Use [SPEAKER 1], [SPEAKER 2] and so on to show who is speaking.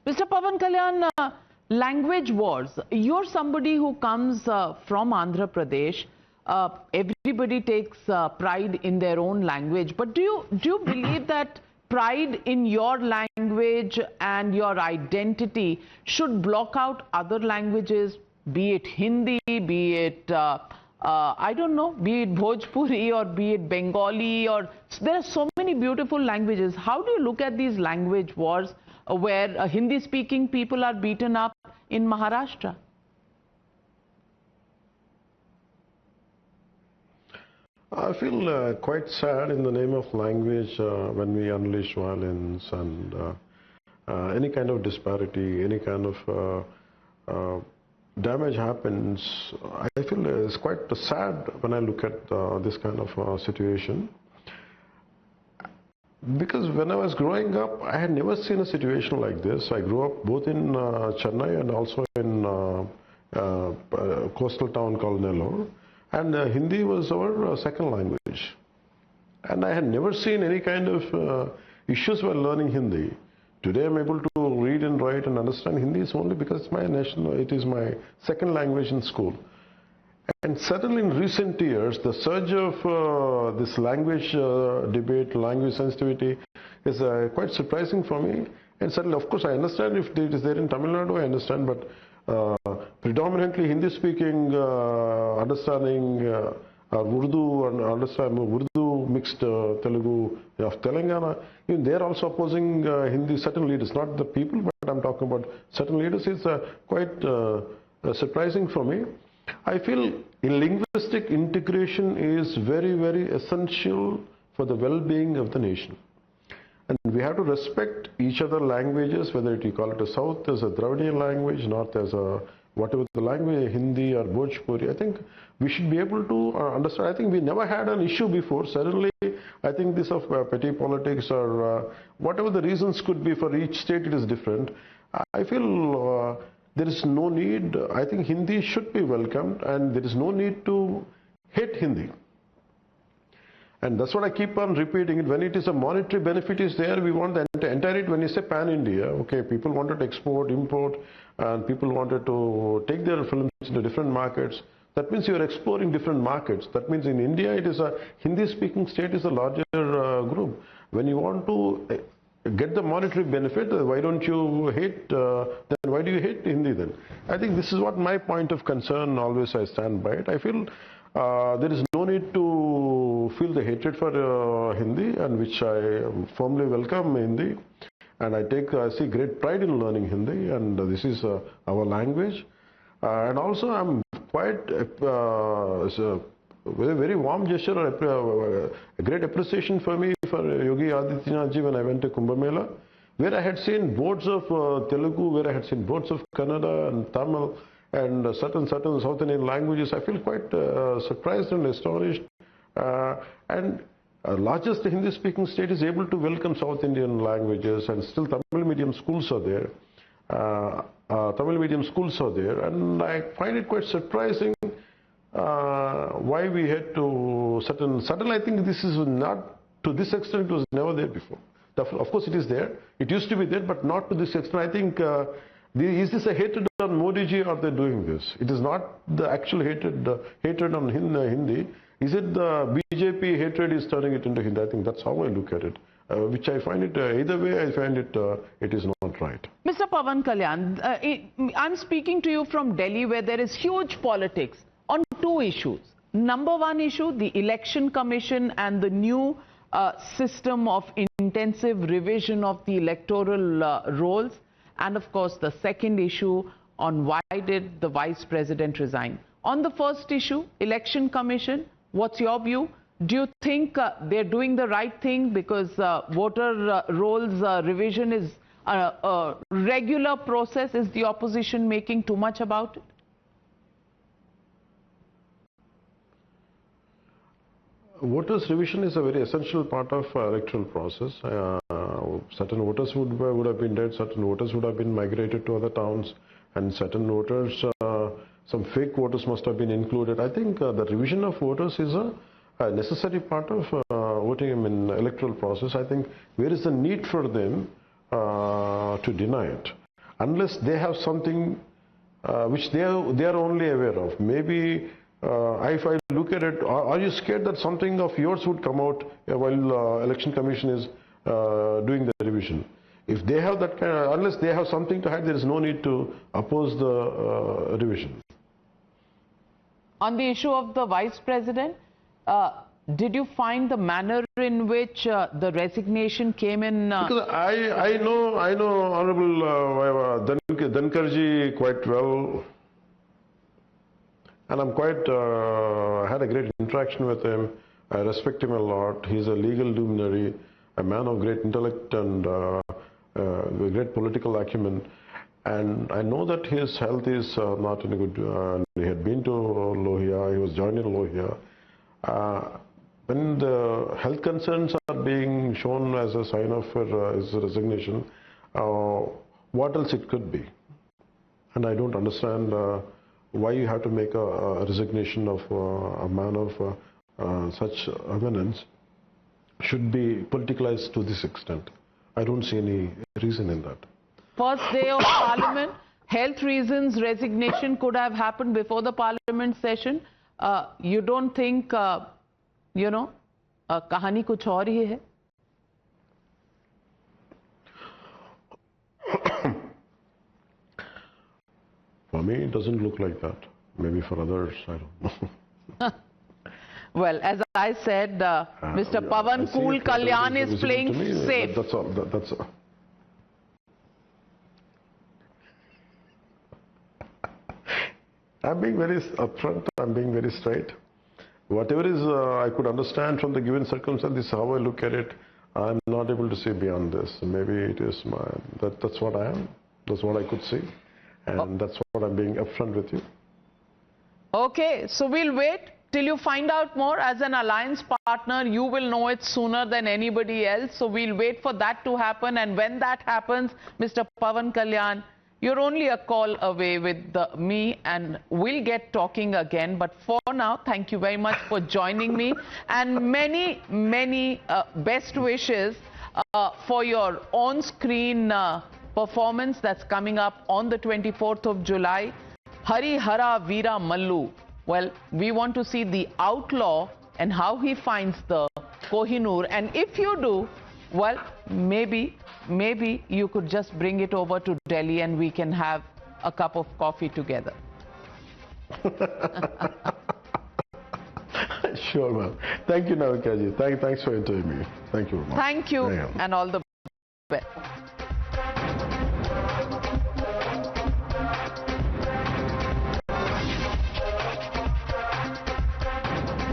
[SPEAKER 1] Mr. Pawan Kalyan, language wars. You're somebody who comes from Andhra Pradesh. Everybody takes pride in their own language. But do you believe that pride in your language and your identity should block out other languages, be it Hindi, be it I don't know, be it Bhojpuri or be it Bengali, or there are so many beautiful languages. How do you look at these language wars where Hindi-speaking people are beaten up in Maharashtra?
[SPEAKER 2] I feel quite sad in the name of language when we unleash violence and any kind of disparity, any kind of damage happens. I feel it's quite sad when I look at this kind of situation. Because when I was growing up, I had never seen a situation like this. I grew up both in Chennai and also in a coastal town called Nellore. And Hindi was our second language. And I had never seen any kind of issues while learning Hindi. Today I'm able to read and write and understand Hindi is only because it's my it is my second language in school. And certainly in recent years, the surge of this language debate, language sensitivity is quite surprising for me. And certainly, of course, I understand if it is there in Tamil Nadu, I understand, but predominantly Hindi-speaking understanding Urdu and understand Urdu mixed Telugu of Telangana, even they are also opposing Hindi. Certain leaders, not the people, but I'm talking about certain leaders. It's quite surprising for me. I feel linguistic integration is very, very essential for the well-being of the nation. And we have to respect each other languages, whether you call it a South as a Dravidian language, North as a whatever the language, Hindi or Bhojpuri. I think we should be able to understand. I think we never had an issue before. Certainly, I think this of petty politics or whatever the reasons could be for each state, it is different. I feel there is no need. I think Hindi should be welcomed, and there is no need to hate Hindi. And that's what I keep on repeating it. When it is a monetary benefit is there, we want the entire, when you say pan-India, okay, people wanted to export, import, and people wanted to take their films into different markets. That means you are exploring different markets. That means in India, it is a Hindi-speaking state is a larger group. When you want to get the monetary benefit, why don't you hate, then why do you hate Hindi then? I think this is what my point of concern, always I stand by it. I feel there is no need to feel the hatred for Hindi, and which I firmly welcome Hindi. And I see great pride in learning Hindi, and this is our language. And also I'm quite very warm gesture, a great appreciation for me for Yogi Adityanath ji when I went to Kumbh Mela, where I had seen boards of Telugu, where I had seen boards of Kannada and Tamil and certain South Indian languages. I feel quite surprised and astonished. And largest Hindi-speaking state is able to welcome South Indian languages, and still Tamil medium schools are there. Tamil medium schools are there, and I find it quite surprising why we had to suddenly I think this is not to this extent. It was never there before. Of course it is there, it used to be there, but not to this extent. I think is this a hatred on Modi ji, or are they doing this? It is not the actual hatred on Hindi. Is it the BJP hatred is turning it into Hindi? I think that's how I look at it. Which I find it, either way I find it, it is not right.
[SPEAKER 1] Mr. Pawan Kalyan, I'm speaking to you from Delhi, where there is huge politics on two issues. Number one issue, the Election Commission and the new system of intensive revision of the electoral rolls. And of course, the second issue on why did the Vice President resign. On the first issue, Election Commission, what's your view? Do you think they're doing the right thing because voter rolls revision is a regular process? Is the opposition making too much about it?
[SPEAKER 2] Voters revision is a very essential part of electoral process. Certain voters would have been dead, certain voters would have been migrated to other towns, and certain voters, some fake voters must have been included. I think the revision of voters is a necessary part of voting in electoral process. I think where is the need for them to deny it? unless they have something which they are only aware of. Maybe if I look at it, are you scared that something of yours would come out while election commission is doing the revision? If they have that kind of, unless they have something to hide, there is no need to oppose the revision.
[SPEAKER 1] On the issue of the Vice President, did you find the manner in which the resignation came in?
[SPEAKER 2] Because I know Honorable Dhankarji quite well, and I'm quite had a great interaction with him. I respect him a lot. He's a legal luminary, a man of great intellect and great political acumen. And I know that his health is not in a good. He had been to Lohia. He was joined in Lohia. When the health concerns are being shown as a sign of his resignation, what else it could be? And I don't understand why you have to make a resignation of a man of such eminence should be politicalized to this extent. I don't see any reason in that.
[SPEAKER 1] First day of Parliament, health reasons, resignation could have happened before the Parliament session. You don't think, you know, kahani kuch aur hi hai?
[SPEAKER 2] For me, it doesn't look like that. Maybe for others, I don't know.
[SPEAKER 1] Well, as I said, Mr. Pawan Kalyan is playing safe.
[SPEAKER 2] That's all. That's all. I'm being very upfront, I'm being very straight. Whatever is I could understand from the given circumstance, this is how I look at it. I'm not able to see beyond this. Maybe it is that's what I am. That's what I could see. And that's what I'm being upfront with you.
[SPEAKER 1] Okay, so we'll wait till you find out more. As an alliance partner, you will know it sooner than anybody else. So we'll wait for that to happen. And when that happens, Mr. Pawan Kalyan, you're only a call away with me, and we'll get talking again. But for now, thank you very much for joining me, and many, many best wishes for your on-screen performance that's coming up on the 24th of July. Hari Hara Veera Mallu. Well, we want to see the outlaw and how he finds the Kohinoor. And if you do, well, maybe you could just bring it over to Delhi and we can have a cup of coffee together.
[SPEAKER 2] Sure, ma'am. Thank you, Navikaji. Thanks for interviewing me. Thank you, ma'am.
[SPEAKER 1] Thank you, and all the best.